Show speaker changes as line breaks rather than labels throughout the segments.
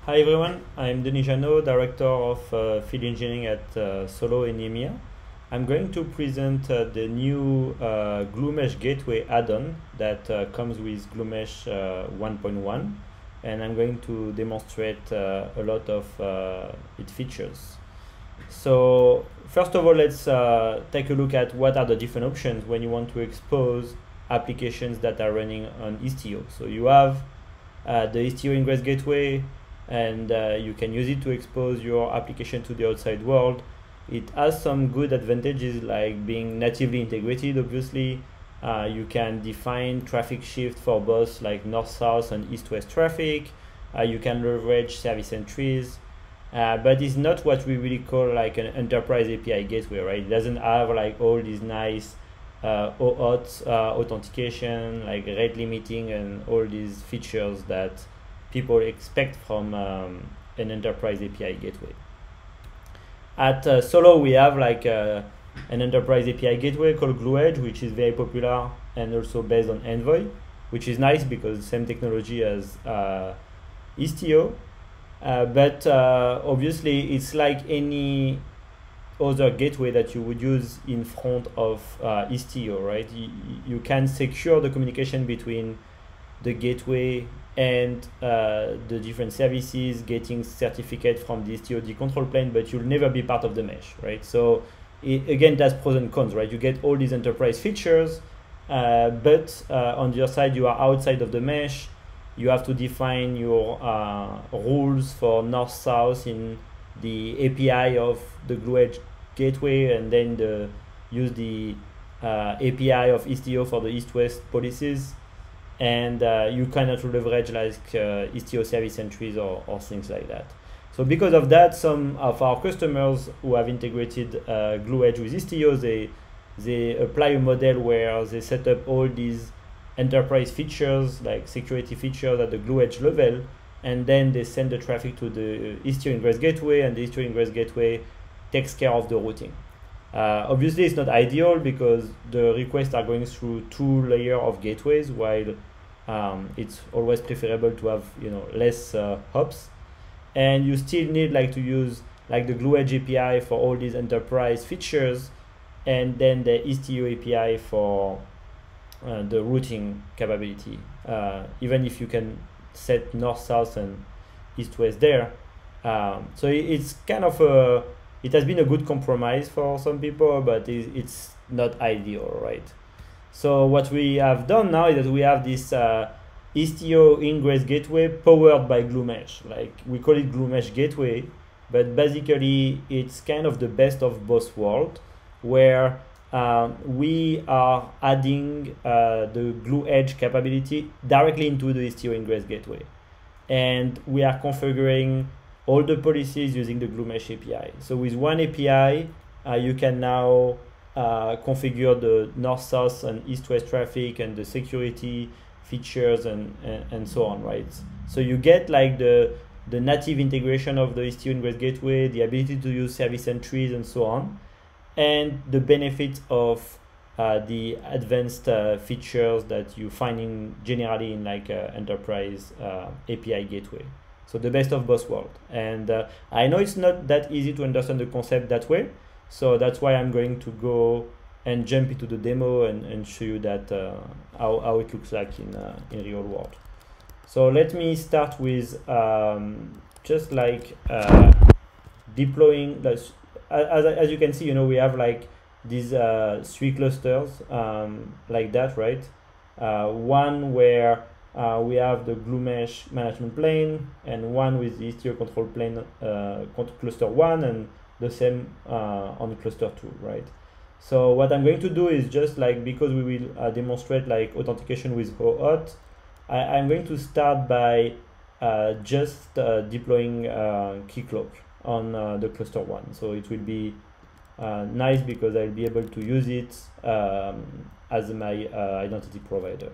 Hi everyone, I'm Denis Janot, Director of Field Engineering at Solo in EMEA. I'm going to present the new GlueMesh Gateway add-on that comes with GlueMesh 1.1, and I'm going to demonstrate a lot of its features. So first of all, let's take a look at what are the different options when you want to expose applications that are running on Istio. So you have the Istio Ingress Gateway, and you can use it to expose your application to the outside world. It has some good advantages like being natively integrated, obviously. You can define traffic shift for both like north-south and east-west traffic. You can leverage service entries. But it's not what we really call like an enterprise API gateway, right? It doesn't have like all these nice OAuth authentication, like rate limiting, and all these features that people expect from an enterprise API gateway. At Solo, we have like an enterprise API gateway called GlueEdge, which is very popular and also based on Envoy, which is nice because the same technology as Istio. But obviously, it's like any other gateway that you would use in front of Istio, right? You can secure the communication between the gateway and the different services, getting certificate from the Istio control plane, but you'll never be part of the mesh, right? So again, that's pros and cons, right? You get all these enterprise features, but on the other side, you are outside of the mesh. You have to define your rules for north-south in the API of the GlueEdge gateway, and then use the API of Istio for the east-west policies. And you cannot leverage like Istio service entries or things like that. So because of that, some of our customers who have integrated GlueEdge with Istio, they apply a model where they set up all these enterprise features like security features at the GlueEdge level, and then they send the traffic to the Istio Ingress Gateway, and the Istio Ingress Gateway takes care of the routing. Obviously, it's not ideal because the requests are going through two layers of gateways, while it's always preferable to have less hops, and you still need like to use like the GlueEdge API for all these enterprise features, and then the Istio API for the routing capability. Even if you can set north, south, and east, west there, so it's kind of it has been a good compromise for some people, but it's not ideal, right? So what we have done now is that we have this Istio Ingress Gateway powered by GlueMesh. Like we call it GlueMesh Gateway, but basically it's kind of the best of both worlds, where we are adding the GlueEdge capability directly into the Istio Ingress Gateway, and we are configuring all the policies using the GlueMesh API. So with one API, you can now configure the north-south and east-west traffic and the security features and so on, right? So you get like the native integration of the Istio Ingress Gateway, the ability to use service entries and so on, and the benefit of the advanced features that you find generally in like enterprise API gateway. So the best of both worlds. And I know it's not that easy to understand the concept that way, so that's why I'm going to go and jump into the demo and show you that how it looks like in real world. So let me start with just like deploying this. As you can see, we have like these three clusters like that, right? One where we have the GlueMesh management plane, and one with the Istio control plane cluster 1, and the same on cluster 2, right? So what I'm going to do is just like, because we will demonstrate like authentication with OAuth, I'm going to start by just deploying Keycloak on the cluster 1. So it will be nice because I'll be able to use it as my identity provider.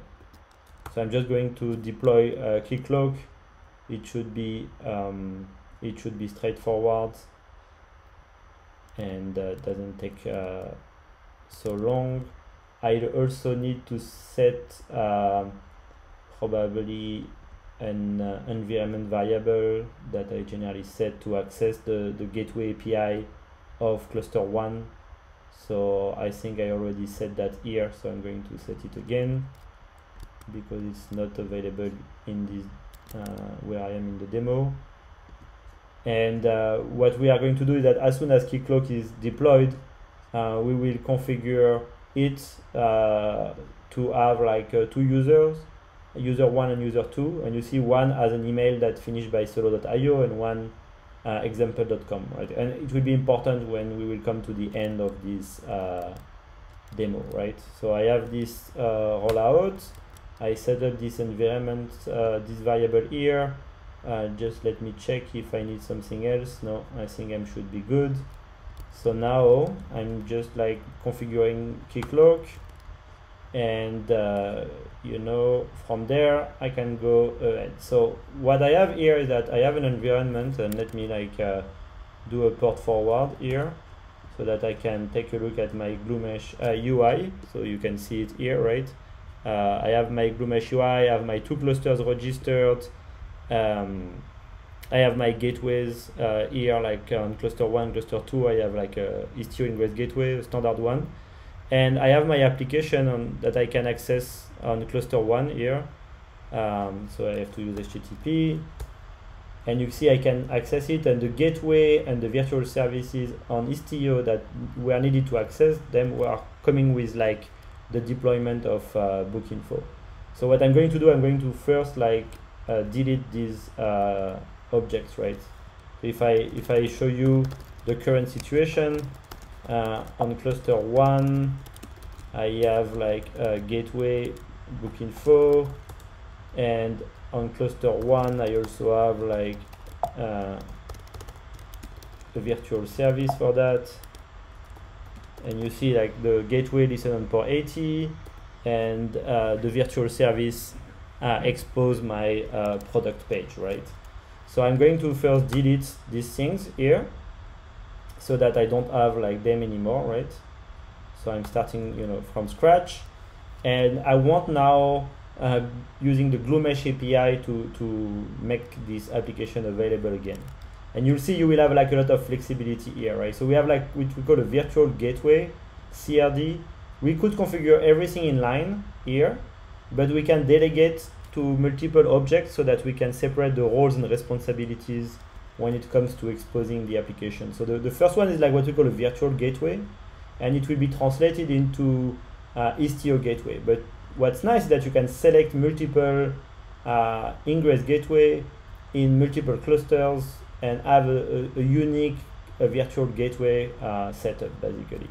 So I'm just going to deploy Keycloak. It should be straightforward, and doesn't take so long. I also need to set probably an environment variable that I generally set to access the gateway API of cluster 1. So I think I already set that here, so I'm going to set it again because it's not available in this where I am in the demo. And what we are going to do is that as soon as Keycloak is deployed, we will configure it to have like 2 users, user 1 and user 2, and you see one as an email that finished by solo.io and one example.com, right? And it will be important when we will come to the end of this demo, right? So I have this rollout. I set up this environment, this variable here. Just let me check if I need something else. No, I think I should be good. So now I'm just like configuring Keycloak, and you know, from there I can go ahead. So what I have here is that I have an environment, and let me like do a port forward here so that I can take a look at my GlueMesh UI. So you can see it here, right? I have my GlueMesh UI, I have my 2 clusters registered. I have my gateways here, like on cluster 1, cluster 2, I have like a Istio Ingress gateway, a standard one. And I have my application that I can access on cluster 1 here. So I have to use HTTP. And you see I can access it, and the gateway and the virtual services on Istio that were needed to access them were coming with like the deployment of Bookinfo. So what I'm going to do, I'm going to first like delete these objects, right? If I show you the current situation on cluster 1, I have like a gateway Bookinfo, and on cluster 1 I also have like a virtual service for that. And you see like the gateway listen on port 80, and the virtual service expose my product page, right? So I'm going to first delete these things here so that I don't have like them anymore, right? So I'm starting, you know, from scratch, and I want now using the GlueMesh API to make this application available again. And you'll see you will have like a lot of flexibility here, right? So we have like what we call a virtual gateway, CRD. We could configure everything in line here, but we can delegate to multiple objects so that we can separate the roles and responsibilities when it comes to exposing the application. So the first one is like what we call a virtual gateway, and it will be translated into Istio gateway. But what's nice is that you can select multiple Ingress gateway in multiple clusters and have a unique virtual gateway setup basically.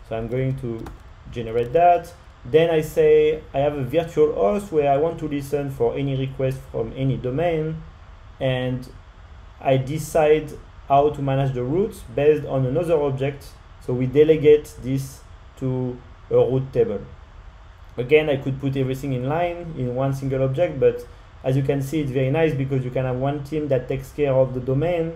So I'm going to generate that. Then I say I have a virtual host where I want to listen for any request from any domain, and I decide how to manage the routes based on another object. So we delegate this to a route table. Again, I could put everything in line in one single object, but as you can see, it's very nice because you can have one team that takes care of the domain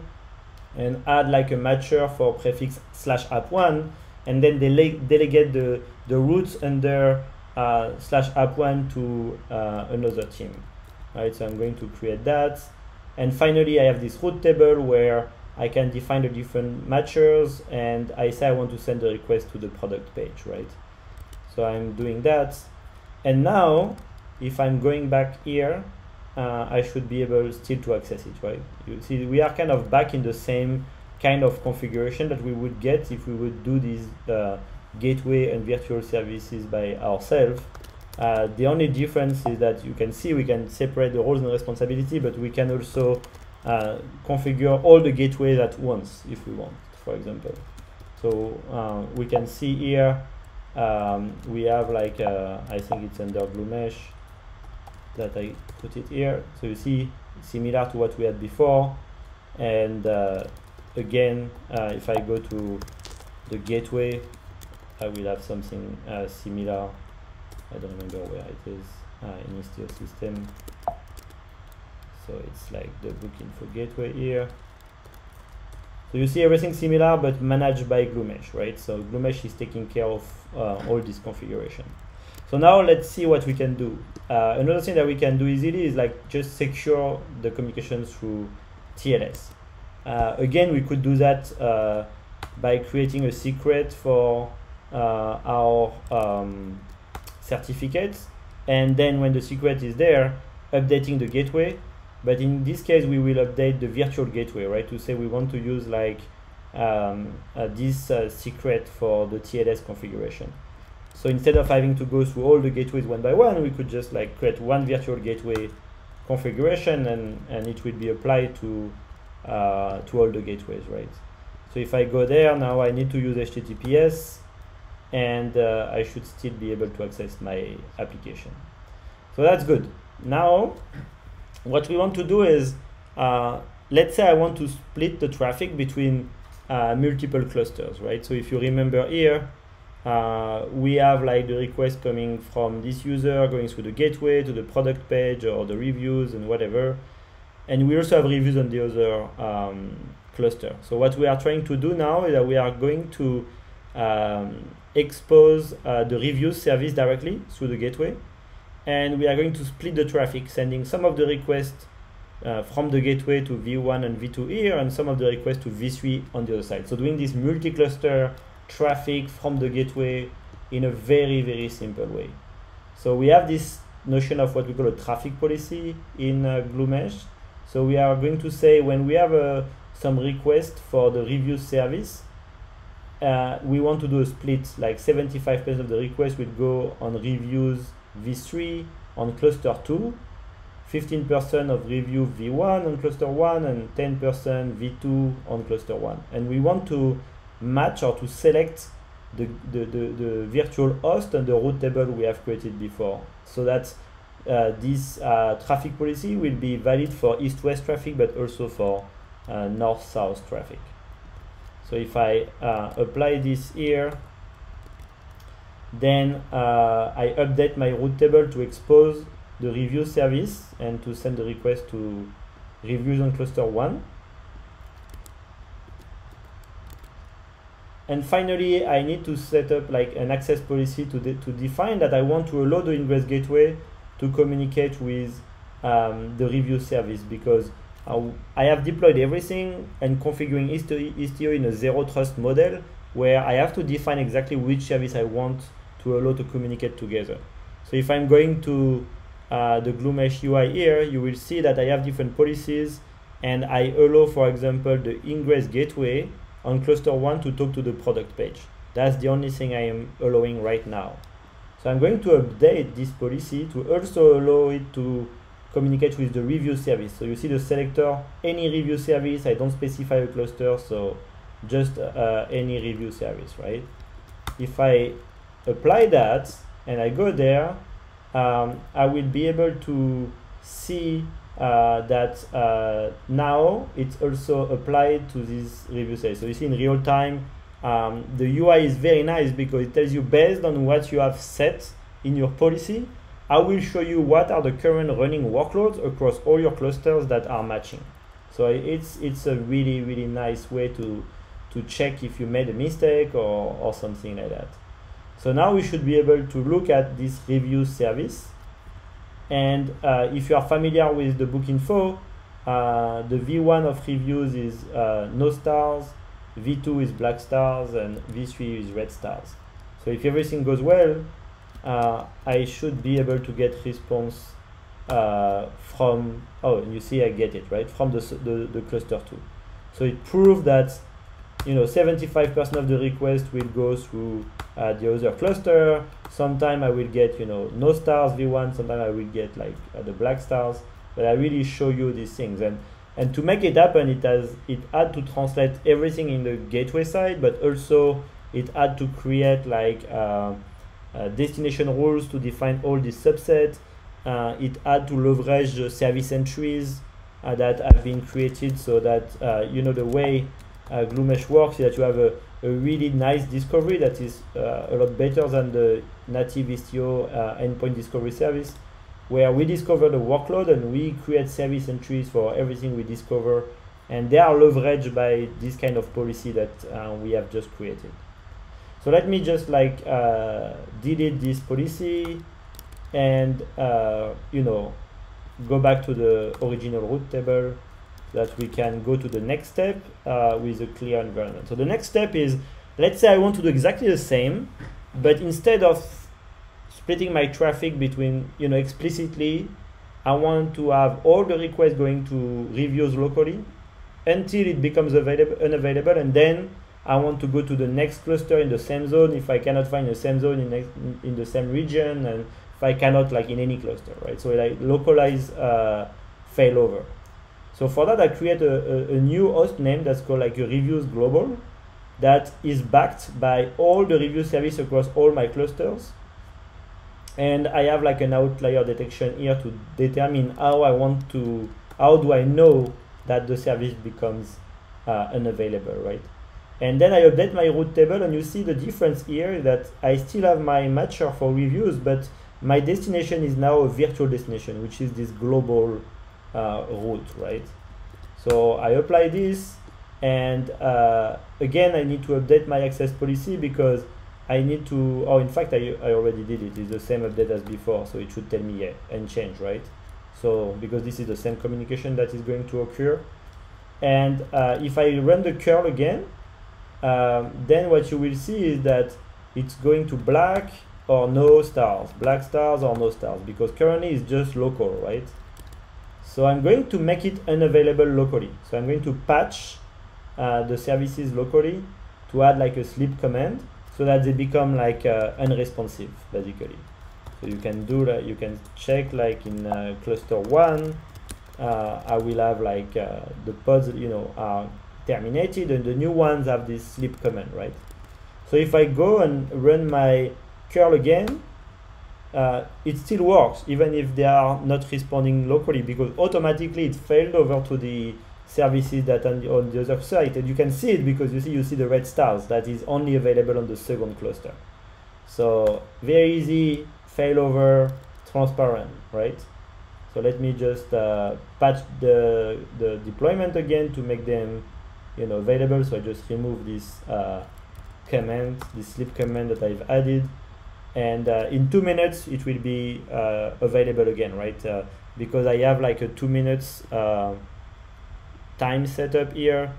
and add like a matcher for prefix /app1, and then delegate the routes under /app1 to another team. Right, so I'm going to create that. And finally, I have this route table where I can define the different matchers, and I say I want to send a request to the product page, right? So I'm doing that. And now, if I'm going back here, I should be able still to access it, right? You see, we are kind of back in the same kind of configuration that we would get if we would do these gateway and virtual services by ourselves. The only difference is that you can see we can separate the roles and responsibility, but we can also configure all the gateways at once if we want, for example. So we can see here we have like I think it's under GlueMesh that I put it here. So you see similar to what we had before, and again if I go to the gateway, I will have something similar. I don't remember where it is in Istio system. So it's like the Bookinfo gateway here. So you see everything similar but managed by GlueMesh, right? So GlueMesh is taking care of all this configuration. So now let's see what we can do. Another thing that we can do easily is like just secure the communication through TLS. Again, we could do that by creating a secret for our certificates, and then when the secret is there, updating the gateway. But in this case, we will update the virtual gateway, right? To say we want to use like this secret for the TLS configuration. So instead of having to go through all the gateways one by one, we could just like create one virtual gateway configuration, and it will be applied to all the gateways, right? So if I go there now, I need to use HTTPS, and I should still be able to access my application. So that's good. Now, what we want to do is, let's say I want to split the traffic between multiple clusters, right? So if you remember here, we have like the request coming from this user going through the gateway to the product page or the reviews and whatever. And we also have reviews on the other cluster. So what we are trying to do now is that we are going to expose the reviews service directly through the gateway. And we are going to split the traffic, sending some of the requests from the gateway to V1 and V2 here, and some of the requests to V3 on the other side. So doing this multi-cluster traffic from the gateway in a very, very simple way. So we have this notion of what we call a traffic policy in GlueMesh. So we are going to say when we have some request for the review service, we want to do a split, like 75% of the request will go on reviews V3 on cluster 2, 15% of review V1 on cluster 1, and 10% V2 on cluster 1. And we want to match or to select the virtual host and the route table we have created before, so that this traffic policy will be valid for east-west traffic, but also for north-south traffic. So if I apply this here, then I update my route table to expose the review service and to send the request to reviews on cluster 1. And finally, I need to set up like an access policy to define that I want to allow the Ingress gateway to communicate with the review service, because I have deployed everything and configuring Istio in a zero trust model where I have to define exactly which service I want to allow to communicate together. So if I'm going to the GlueMesh UI here, you will see that I have different policies, and I allow, for example, the Ingress gateway on cluster 1 to talk to the product page. That's the only thing I am allowing right now. So I'm going to update this policy to also allow it to communicate with the review service. So you see the selector, any review service. I don't specify a cluster, so just any review service, right? If I apply that and I go there, I will be able to see that now it's also applied to this review service. So you see in real time, the UI is very nice because it tells you based on what you have set in your policy, I will show you what are the current running workloads across all your clusters that are matching. So it's a really, really nice way to check if you made a mistake or something like that. So now we should be able to look at this review service. And if you are familiar with the book info, the V1 of reviews is no stars, V2 is black stars, and V3 is red stars. So if everything goes well, I should be able to get response from, oh, and you see I get it, right, from the cluster 2. So it proves that 75% of the request will go through the other cluster. Sometime I will get no stars V1, sometimes I will get like the black stars, but I really show you these things. And to make it happen, it had to translate everything in the gateway side, but also it had to create like destination rules to define all these subsets. It had to leverage the service entries that have been created, so that the way GlueMesh works is that you have a really nice discovery that is a lot better than the native Istio endpoint discovery service, where we discover the workload and we create service entries for everything we discover, and they are leveraged by this kind of policy that we have just created. So let me just like delete this policy and you know, go back to the original root table so that we can go to the next step with a clear environment. So the next step is, let's say I want to do exactly the same, but instead of splitting my traffic between, you know, explicitly, I want to have all the requests going to reviews locally until it becomes unavailable, and then I want to go to the next cluster in the same zone if I cannot find the same zone in the same region, and if I cannot, like in any cluster, right? So like localize failover. So for that, I create a new host name that's called like a reviews global that is backed by all the review service across all my clusters. And I have like an outlier detection here to determine how do I know that the service becomes unavailable, right? And then I update my route table, and you see the difference here that I still have my matcher for reviews, but my destination is now a virtual destination, which is this global route, right? So I apply this, and again, I need to update my access policy because I need to, oh, in fact, I already did it. It's the same update as before, so it should tell me, yeah, and change, right? So, because this is the same communication that is going to occur. And if I run the curl again, then what you will see is that it's going to black or no stars, black stars or no stars, because currently it's just local, right? So I'm going to make it unavailable locally. So I'm going to patch the services locally to add like a sleep command, so that they become like unresponsive, basically. So you can do that. You can check like in cluster 1, I will have like the pods, you know, are terminated, and the new ones have this sleep command, right? So if I go and run my curl again, it still works even if they are not responding locally, because automatically it failed over to the services that on the other side, and you can see it because you see the red stars that is only available on the second cluster. So very easy, failover, transparent, right? So let me just patch the deployment again to make them, you know, available. So I just remove this command, this sleep command that I've added, and in 2 minutes it will be available again, right? Because I have like a 2 minutes time setup here,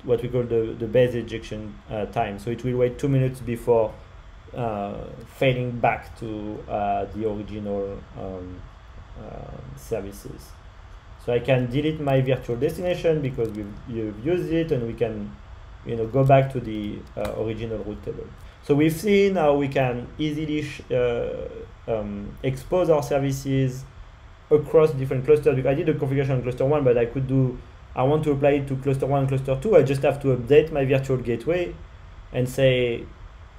what we call the base ejection time. So it will wait 2 minutes before fading back to the original services. So I can delete my virtual destination because you've used it, and we can, you know, go back to the original route table. So we've seen how we can easily expose our services across different clusters. I did a configuration on cluster 1, but I want to apply it to cluster 1 and cluster 2. I just have to update my virtual gateway and say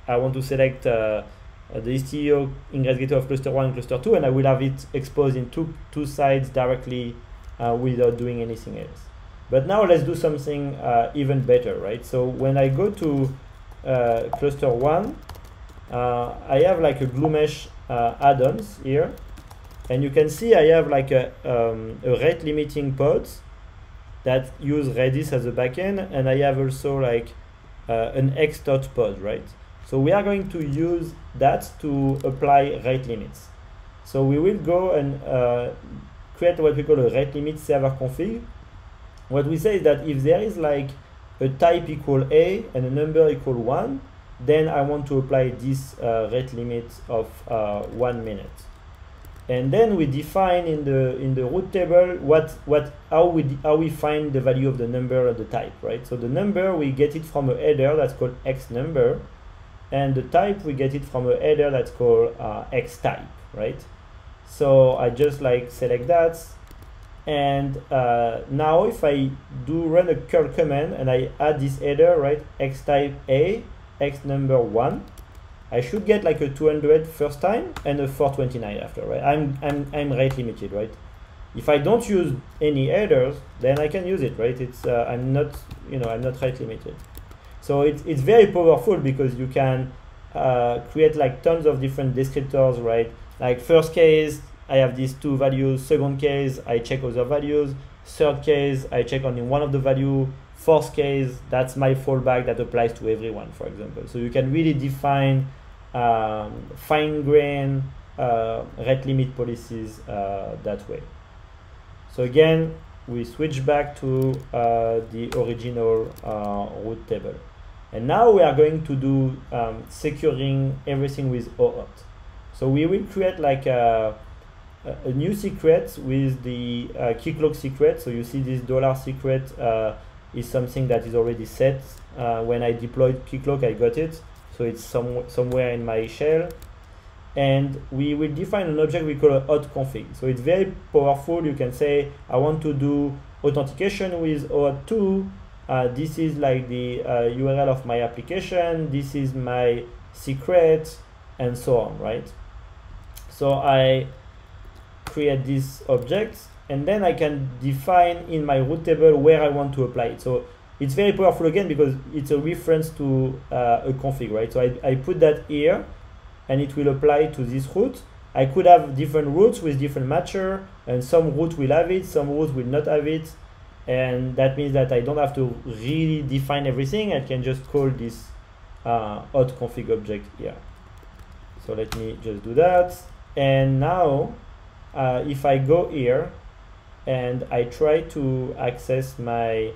I want to select the Istio ingress gateway of cluster 1 and cluster 2, and I will have it exposed in two sides directly without doing anything else. But now let's do something even better, right? So when I go to cluster 1, I have like a GlueMesh add-ons here, and you can see I have like a rate limiting pods that use Redis as a backend, and I have also like an Xtot pod, right? So we are going to use that to apply rate limits. So we will go and create what we call a rate limit server config. What we say is that if there is like a type equal A and a number equal 1, then I want to apply this rate limit of 1 minute. And then we define in the route table how we find the value of the number of the type, right? So the number, we get it from a header that's called X number, and the type, we get it from a header that's called X type, right? So I just like select that, and now if I do run a curl command and I add this header, right, X type A, X number 1, I should get like a 200 first time and a 429 after, right? I'm rate limited, right? If I don't use any headers, then I can use it, right? It's I'm not rate limited. So it's very powerful because you can create like tons of different descriptors, right? Like first case, I have these 2 values. Second case, I check other values. Third case, I check only one of the value. Fourth case, that's my fallback that applies to everyone, for example. So you can really define fine-grained rate limit policies that way. So again, we switch back to the original root table. And now we are going to do securing everything with OAuth. So we will create like a new secret with the Keycloak secret. So you see this $secret is something that is already set. When I deployed Keycloak, I got it. So it's somewhere in my shell. And we will define an object we call a hot config. So it's very powerful. You can say, I want to do authentication with OAuth 2. This is like the URL of my application. This is my secret, and so on, right? So I create this object, and then I can define in my root table where I want to apply it. So it's very powerful again because it's a reference to a config, right? So I put that here, and it will apply to this root. I could have different roots with different matcher, and some root will have it, some root will not have it. And that means that I don't have to really define everything. I can just call this hot config object here. So let me just do that. And now, if I go here and I try to access my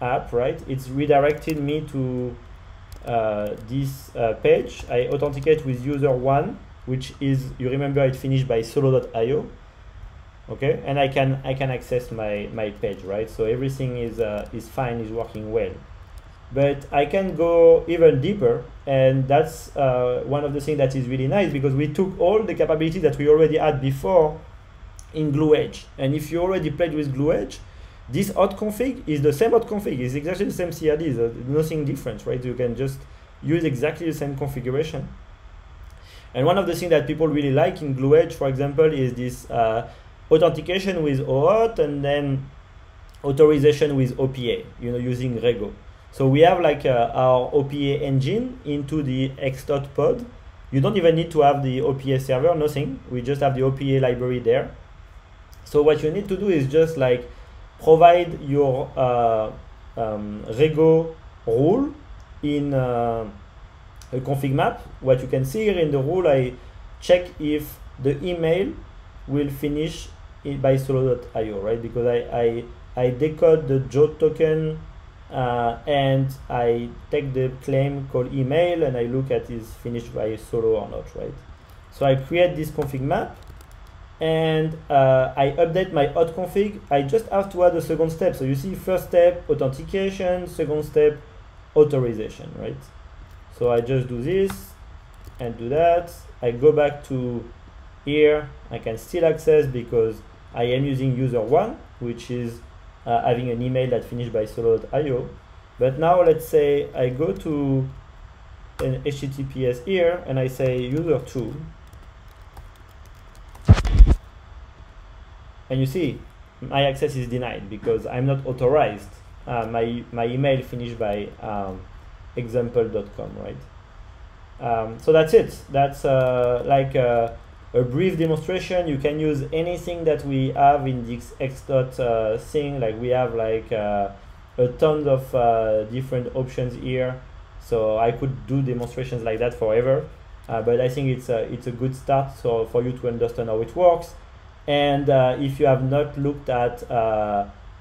app, right, it's redirected me to this page. I authenticate with user 1, which is, you remember, it finished by solo.io. Okay, and I can access my page, right? So everything is fine, is working well. But I can go even deeper, and that's one of the things that is really nice, because we took all the capabilities that we already had before in GluEdge. And if you already played with GluEdge, this hot config is the same hot config. It's exactly the same CRD. There's nothing different, right? You can just use exactly the same configuration. And one of the things that people really like in GluEdge, for example, is this authentication with OAuth and then authorization with OPA, using Rego. So we have like our OPA engine into the Xdot pod. You don't even need to have the OPA server, nothing. We just have the OPA library there. So what you need to do is just like provide your Rego rule in a config map. What you can see here in the rule, I check if the email will finish by solo.io, right? Because I decode the JWT token and I take the claim called email and I look at is finished by solo or not, right? So I create this config map and I update my hot config. I just have to add a second step. So you see, first step authentication, second step authorization, right? So I just do this and do that. I go back to here. I can still access because I am using user 1, which is having an email that finished by solo.io. But now let's say I go to an HTTPS here and I say user 2. And you see, my access is denied because I'm not authorized. My email finished by example.com, right? So that's it. That's like a brief demonstration. You can use anything that we have in this Xdot thing. Like we have like a ton of different options here. So I could do demonstrations like that forever. But I think it's a good start so for you to understand how it works. And if you have not looked at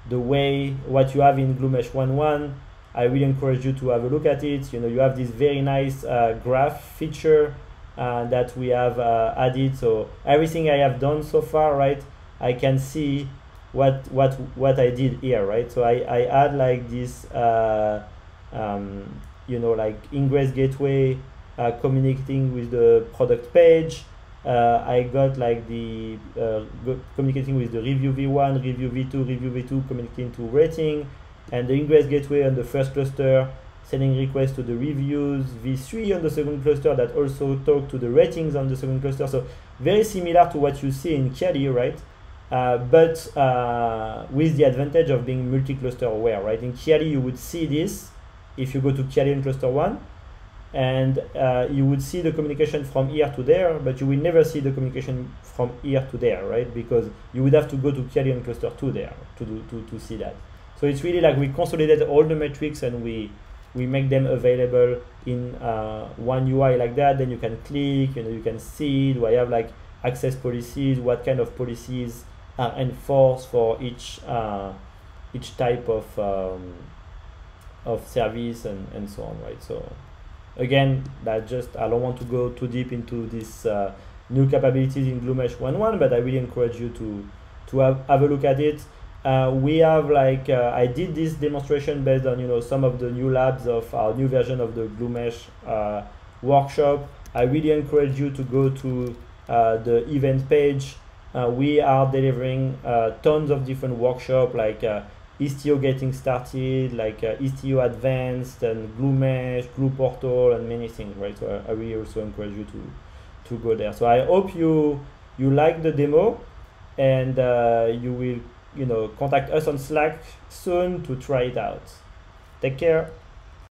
the way what you have in GluMesh 1.1, I really encourage you to have a look at it. You have this very nice graph feature that we have added. So everything I have done so far, right, I can see what I did here, right? So I add like this, like ingress gateway communicating with the product page. I got like the communicating with the review v1, review v2 communicating to rating, and the ingress gateway on the first cluster sending requests to the reviews, v3 on the second cluster that also talk to the ratings on the second cluster. So very similar to what you see in Kiali, right? But with the advantage of being multi-cluster aware, right? In Kiali you would see this if you go to Kiali in cluster 1, and you would see the communication from here to there, but you will never see the communication from here to there, right? Because you would have to go to Kialion cluster 2 there to see that. So it's really like we consolidate all the metrics and we make them available in one UI like that. Then you can click, you can see, do I have like access policies, what kind of policies are enforced for each type of service and so on, right? So again, that just, I don't want to go too deep into this new capabilities in GlueMesh 1.1, but I really encourage you to have a look at it. We have like, I did this demonstration based on some of the new labs of our new version of the GlueMesh workshop. I really encourage you to go to the event page. We are delivering tons of different workshops like Istio Getting Started, like Istio Advanced and GlueMesh, GluePortal, and many things, right? So I really also encourage you to go there. So I hope you like the demo, and you will contact us on Slack soon to try it out. Take care.